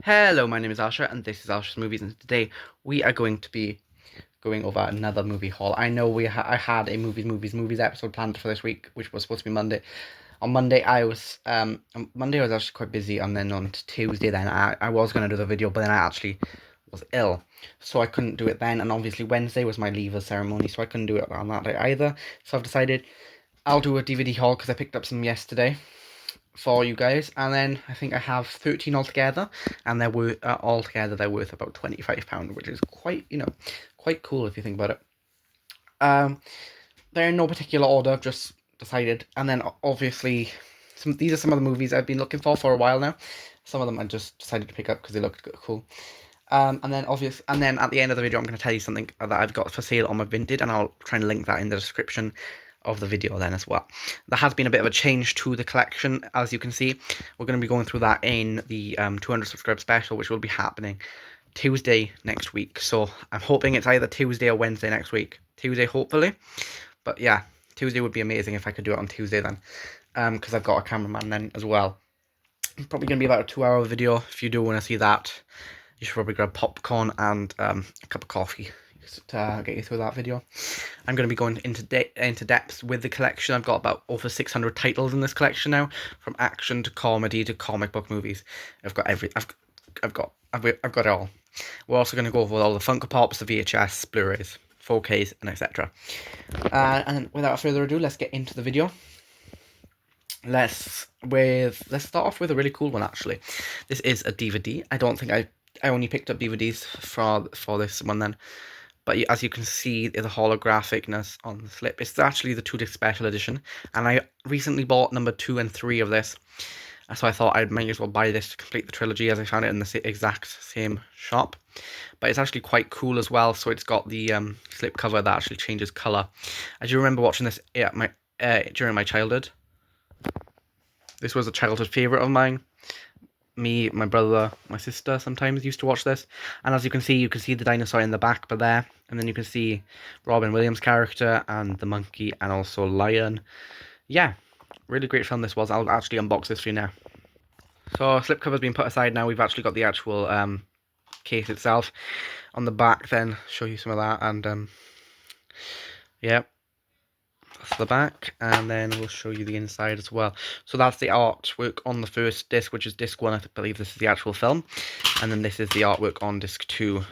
Hello, my name is Asha, and this is Asha's Movies, and today we are going to be going over another movie haul. I know I had a movies episode planned for this week, which was supposed to be Monday. On Monday, I was actually quite busy, and then on Tuesday, then I was going to do the video, but then I actually was ill, so I couldn't do it then, and obviously Wednesday was my leaver ceremony, so I couldn't do it on that day either, so I've decided I'll do a DVD haul, because I picked up some yesterday for you guys, and then I think I have 13 altogether, and they're worth altogether they're worth about £25, which is quite quite cool if you think about it. They're in no particular order, I've just decided, and then obviously these are some of the movies I've been looking for a while now. Some of them I just decided to pick up because they looked cool. And then at the end of the video, I'm going to tell you something that I've got for sale on my Vinted, and I'll try and link that in the description of the video then as well. There has been a bit of a change to the collection, as you can see. We're going to be going through that in the 200 subscribe special, which will be happening Tuesday next week. So I'm hoping it's either Tuesday or Wednesday next week. Tuesday, hopefully. But yeah, Tuesday would be amazing if I could do it on Tuesday then, because I've got a cameraman then as well. It's probably going to be about a 2-hour video. If you do want to see that, you should probably grab popcorn and a cup of coffee to get you through that video. I'm going to be going into depth with the collection. I've got about over 600 titles in this collection now, from action to comedy to comic book movies. I've got it all. We're also going to go over all the Funko Pops, the VHS, Blu-rays, 4Ks, and etc. And without further ado, let's get into the video. Let's start off with a really cool one actually. This is a DVD. I don't think I only picked up DVDs for this one then. But as you can see, the holographicness on the slip. It's actually the 2-disc special edition. And I recently bought number 2 and 3 of this. So I thought I might as well buy this to complete the trilogy, as I found it in the exact same shop. But it's actually quite cool as well. So it's got the slip cover that actually changes colour. I do remember watching this during my childhood. This was a childhood favourite of mine. Me, my brother, my sister sometimes used to watch this. And as you can see the dinosaur in the back but there. And then you can see Robin Williams' character and the monkey and also lion. Yeah, really great film this was. I'll actually unbox this for you now. So slipcover's been put aside now. We've actually got the actual case itself. On the back then, show you some of that. And yeah. That's the back, and then we'll show you the inside as well. So that's the artwork on the first disc, which is disc 1. I believe this is the actual film, and then this is the artwork on disc 2.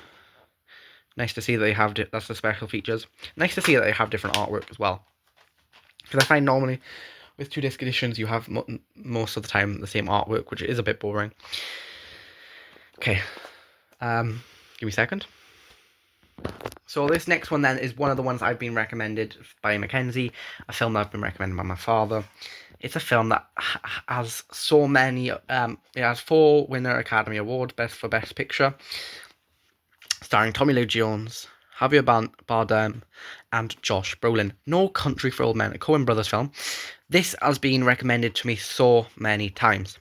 Nice to see that they have that's the special features. Nice to see that they have different artwork as well, because I find normally with 2-disc editions you have most of the time the same artwork, which is a bit boring. Okay, give me a second. So this next one then is one of the ones I've been recommended by Mackenzie, a film that I've been recommended by my father. It's a film that has so many, it has 4 winner Academy Award, Best Picture, starring Tommy Lee Jones, Javier Bardem, and Josh Brolin. No Country for Old Men, a Coen Brothers film. This has been recommended to me so many times.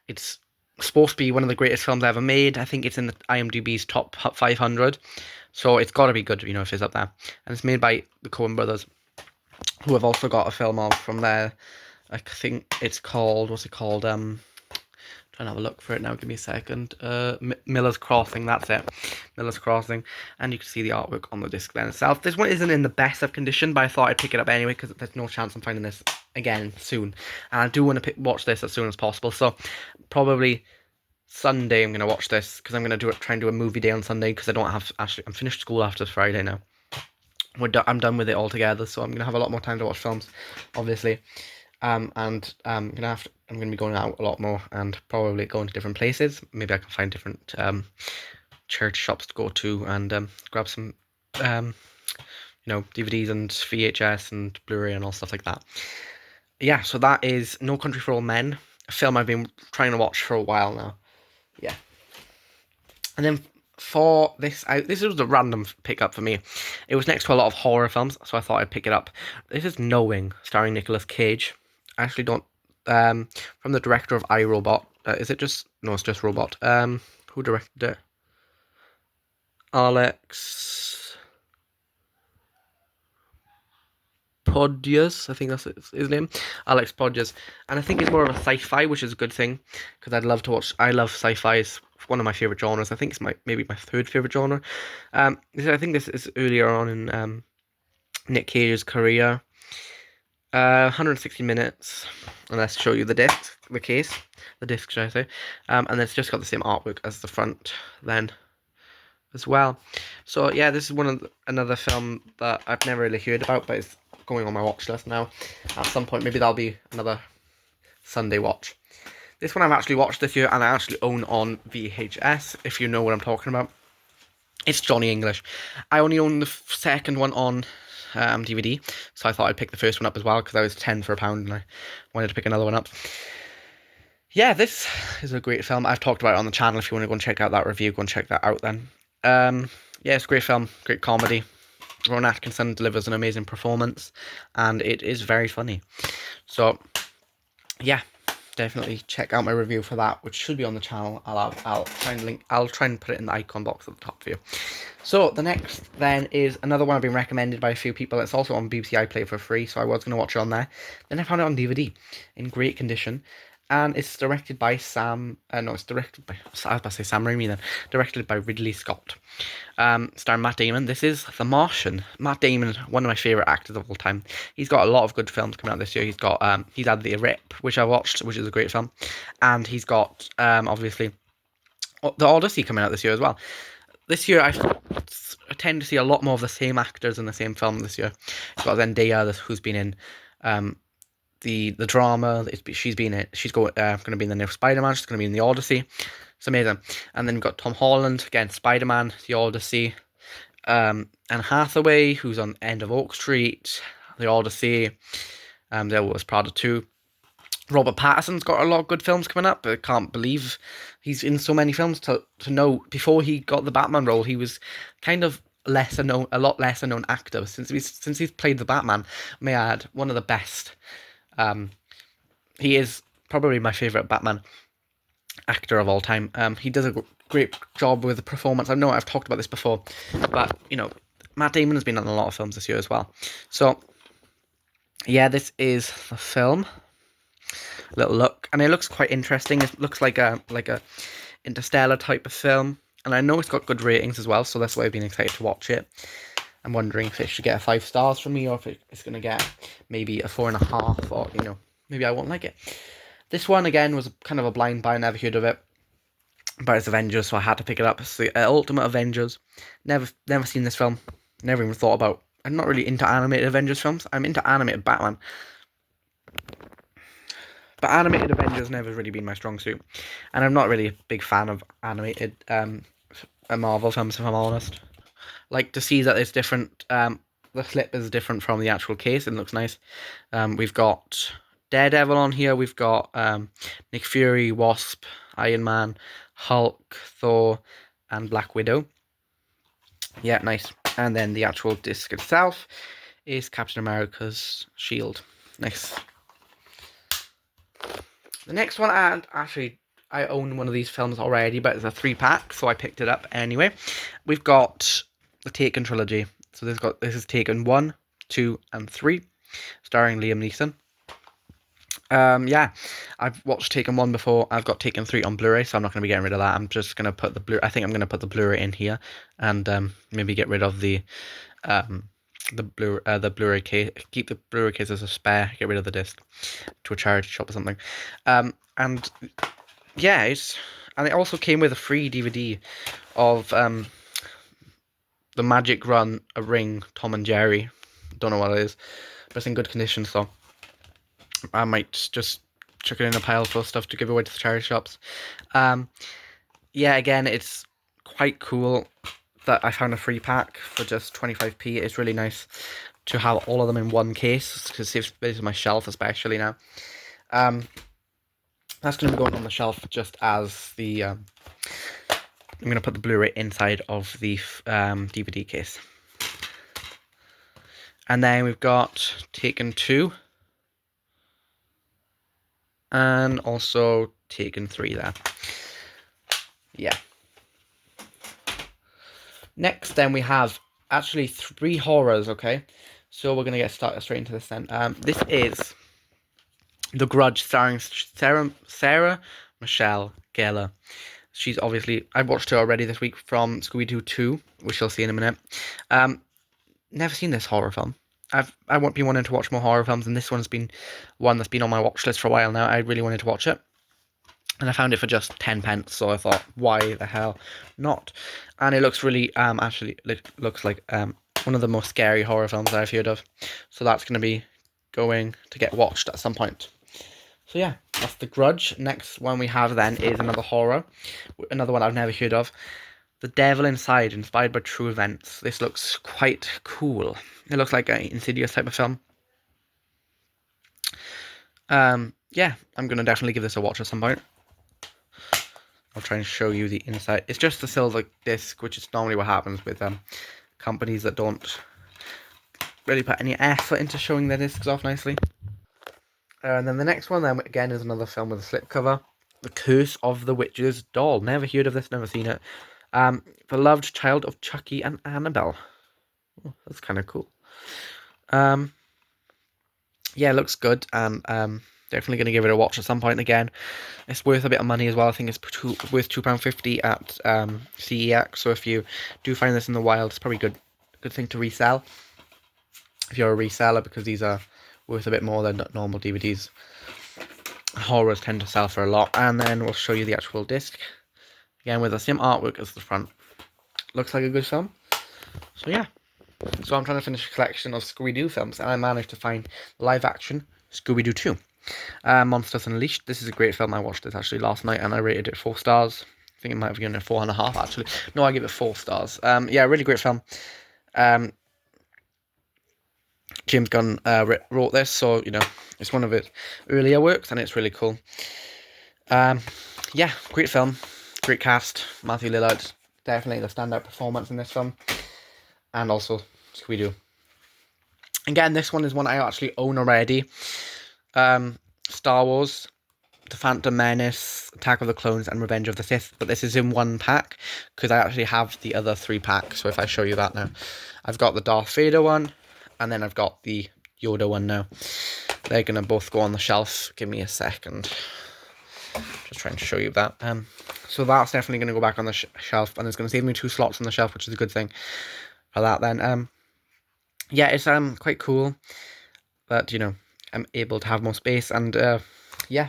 It's supposed to be one of the greatest films ever made. I think it's in the IMDb's top 500. So it's got to be good, if it's up there. And it's made by the Coen Brothers, who have also got a film of from there. I think it's called, what's it called? Trying to have a look for it now. Give me a second. Miller's Crossing, that's it. Miller's Crossing. And you can see the artwork on the disc then itself. This one isn't in the best of condition, but I thought I'd pick it up anyway, because there's no chance I'm finding this again soon. And I do want to watch this as soon as possible. So probably Sunday I'm going to watch this, because I'm going to try and do a movie day on Sunday, because I'm finished school after Friday now. I'm done with it altogether, so I'm going to have a lot more time to watch films, obviously. And I'm going to be going out a lot more, and probably going to different places. Maybe I can find different church shops to go to, and grab some DVDs and VHS and Blu-ray and all stuff like that. Yeah, so that is No Country for Old Men, a film I've been trying to watch for a while now. Yeah. And then for this, this was a random pickup for me. It was next to a lot of horror films, so I thought I'd pick it up. This is Knowing, starring Nicolas Cage. I actually don't, from the director of iRobot. Is it just, no, it's just Robot. Who directed it? Alex Podges, I think that's his name, Alex Podges, and I think it's more of a sci-fi, which is a good thing, because I love sci-fi one of my favorite genres. I think it's maybe my third favorite genre. I think this is earlier on in Nick Cage's career. 160 minutes, and let's show you the disc, should I say? And it's just got the same artwork as the front then as well. So yeah, this is another film that I've never really heard about, but it's going on my watch list now. At some point, maybe that'll be another Sunday watch. This one I've actually watched this year, and I actually own on VHS, if you know what I'm talking about. It's Johnny English. I only own the second one on DVD, so I thought I'd pick the first one up as well, because I was 10 for £1 and I wanted to pick another one up. Yeah, this is a great film. I've talked about it on the channel. If you want to go and check out that review, go and check that out then. Yeah, it's a great film, great comedy. Ron Atkinson delivers an amazing performance, and it is very funny. So yeah, definitely check out my review for that, which should be on the channel. I'll try and put it in the icon box at the top for you. So the next then is another one I've been recommended by a few people. It's also on BBC iPlayer for free, so I was going to watch it on there. Then I found it on DVD in great condition, and it's directed by Sam Raimi then. Directed by Ridley Scott. Starring Matt Damon. This is The Martian. Matt Damon, one of my favourite actors of all time. He's got a lot of good films coming out this year. He's had The Rip, which I watched, which is a great film. And he's got, obviously, The Odyssey coming out this year as well. This year, I tend to see a lot more of the same actors in the same film this year. He's got Zendaya, who's been in the drama. She's going to be in the new Spider-Man. She's going to be in The Odyssey. It's amazing. And then we've got Tom Holland, again, Spider-Man, The Odyssey. Anne Hathaway, who's on End of Oak Street, The Odyssey. There was Prada 2. Robert Pattinson's got a lot of good films coming up. I can't believe he's in so many films. To know, before he got the Batman role, he was kind of a lot lesser known actor. Since he's played the Batman, may I add, one of the best. He is probably my favourite Batman actor of all time. He does a great job with the performance. I know I've talked about this before, but Matt Damon has been on a lot of films this year as well. So yeah, this is the film. A little look, and it looks quite interesting. It looks like a Interstellar type of film, and I know it's got good ratings as well, so that's why I've been excited to watch it. I'm wondering if it should get a 5 stars from me, or if it's going to get maybe a 4.5, or maybe I won't like it. This one again was kind of a blind buy. I never heard of it, but it's Avengers, so I had to pick it up. It's the Ultimate Avengers. Never seen this film. Never even thought about. I'm not really into animated Avengers films. I'm into animated Batman, but animated Avengers never really been my strong suit, and I'm not really a big fan of animated Marvel films, if I'm honest. Like to see that it's different. The slip is different from the actual case. It looks nice. We've got Daredevil on here. We've got Nick Fury, Wasp, Iron Man, Hulk, Thor, and Black Widow. Yeah, nice. And then the actual disc itself is Captain America's shield. Nice. The next one, and actually I own one of these films already, but it's a 3-pack, so I picked it up anyway. We've got the Taken trilogy. So this is Taken 1, 2, and 3, starring Liam Neeson. Yeah, I've watched Taken 1 before. I've got Taken 3 on Blu-ray, so I'm not going to be getting rid of that. I'm just going to put I think I'm going to put the Blu-ray in here, and maybe get rid of the Blu-ray case. Keep the Blu-ray case as a spare. Get rid of the disc to a charity shop or something. And yeah, and it also came with a free DVD of the Magic Run a Ring Tom and Jerry. Don't know what it is, but it's in good condition, so I might just chuck it in a pile full of stuff to give away to the charity shops. Yeah, again, it's quite cool that I found a free pack for just 25p. It's really nice to have all of them in one case, because it saves space on my shelf, especially now. That's going to be going on the shelf just as the... I'm going to put the Blu-ray inside of the DVD case. And then we've got Taken 2. And also Taken 3 there. Yeah. Next then we have actually 3 horrors, okay? So we're going to get started straight into this then. This is The Grudge, starring Sarah Michelle Gellar. She's obviously, I watched her already this week from Scooby-Doo 2, which you'll see in a minute. Never seen this horror film. I won't be wanting to watch more horror films, and this one's been one that's been on my watch list for a while now. I really wanted to watch it, and I found it for just 10 pence, so I thought, why the hell not? And it looks really, actually, looks like one of the most scary horror films I've heard of. So that's going to be going to get watched at some point. So yeah, that's The Grudge. Next one we have then is another horror, another one I've never heard of. The Devil Inside, inspired by true events. This looks quite cool. It looks like an Insidious type of film. Yeah, I'm going to definitely give this a watch at some point. I'll try and show you the inside. It's just the silver disc, which is normally what happens with companies that don't really put any effort into showing their discs off nicely. And then the next one, then again, is another film with a slipcover. The Curse of the Witch's Doll. Never heard of this, never seen it. The Loved Child of Chucky and Annabelle. Oh, that's kind of cool. Yeah, it looks good, and definitely going to give it a watch at some point again. It's worth a bit of money as well. I think it's worth £2.50 at CEX. So if you do find this in the wild, it's probably good thing to resell if you're a reseller, because these are worth a bit more than normal DVDs. Horrors tend to sell for a lot. And then we'll show you the actual disc again with the same artwork as the front. Looks like a good film. So yeah. So I'm trying to finish a collection of Scooby-Doo films, and I managed to find live action Scooby-Doo 2. Monsters Unleashed. This is a great film. I watched this actually last night, and I rated it 4 stars. I think it might have given it 4.5 actually. No, I give it 4 stars. Yeah, really great film. James Gunn wrote this, so you know it's one of his earlier works, and it's really cool. Yeah, great film, great cast. Matthew Lillard, definitely the standout performance in this film, and also Scooby-Doo. Again, this one is one I actually own already. Star Wars, The Phantom Menace, Attack of the Clones, and Revenge of the Sith. But this is in one pack, because I actually have the other 3 packs. So if I show you that now, I've got the Darth Vader one, and then I've got the Yoda one now. They're going to both go on the shelf. Give me a second. Just trying to show you that. So that's definitely going to go back on the shelf, and it's going to save me 2 slots on the shelf, which is a good thing for that then. Yeah, it's quite cool that, you know, I'm able to have more space, and yeah.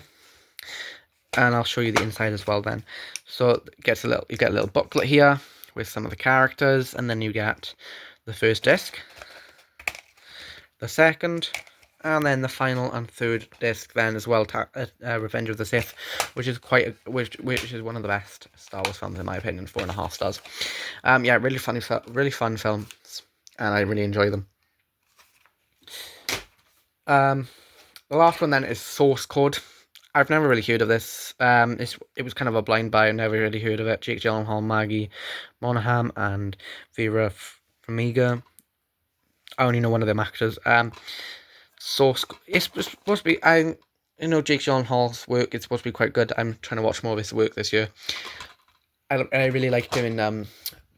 And I'll show you the inside as well then. So you get a little booklet here with some of the characters, and then you get the first disc, the second, and then the final and third disc then as well, Revenge of the Sith, which is which is one of the best Star Wars films in my opinion, 4.5 stars. Yeah, really fun films, and I really enjoy them. The last one then is Source Code. I've never really heard of this. It was kind of a blind buy. I never really heard of it. Jake Gyllenhaal, Maggie Monaghan, and Vera Farmiga. I only know one of them actors. It's supposed to be. You know Jake Gyllenhaal's work. It's supposed to be quite good. I'm trying to watch more of his work this year. I really liked him in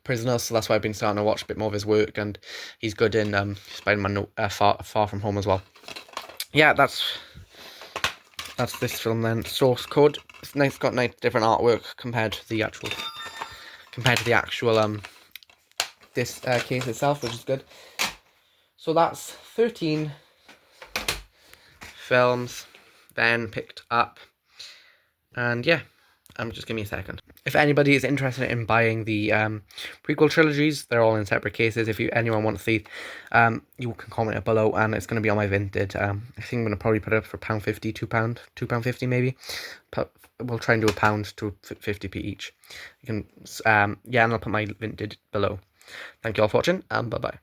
Prisoners, so that's why I've been starting to watch a bit more of his work, and he's good in Spider-Man Far From Home as well. Yeah, that's this film then. Source Code. It's nice, got nice different artwork compared to the actual this case itself, which is good. So that's 13 films then picked up, and yeah, just give me a second. If anybody is interested in buying the prequel trilogies, they're all in separate cases. If anyone wants to see, you can comment it below, and it's going to be on my Vinted. I think I'm going to probably put it up for £1.50, £2.50 maybe. But we'll try and do £1 to 50p each. You can, yeah, and I'll put my Vinted below. Thank you all for watching, and bye bye.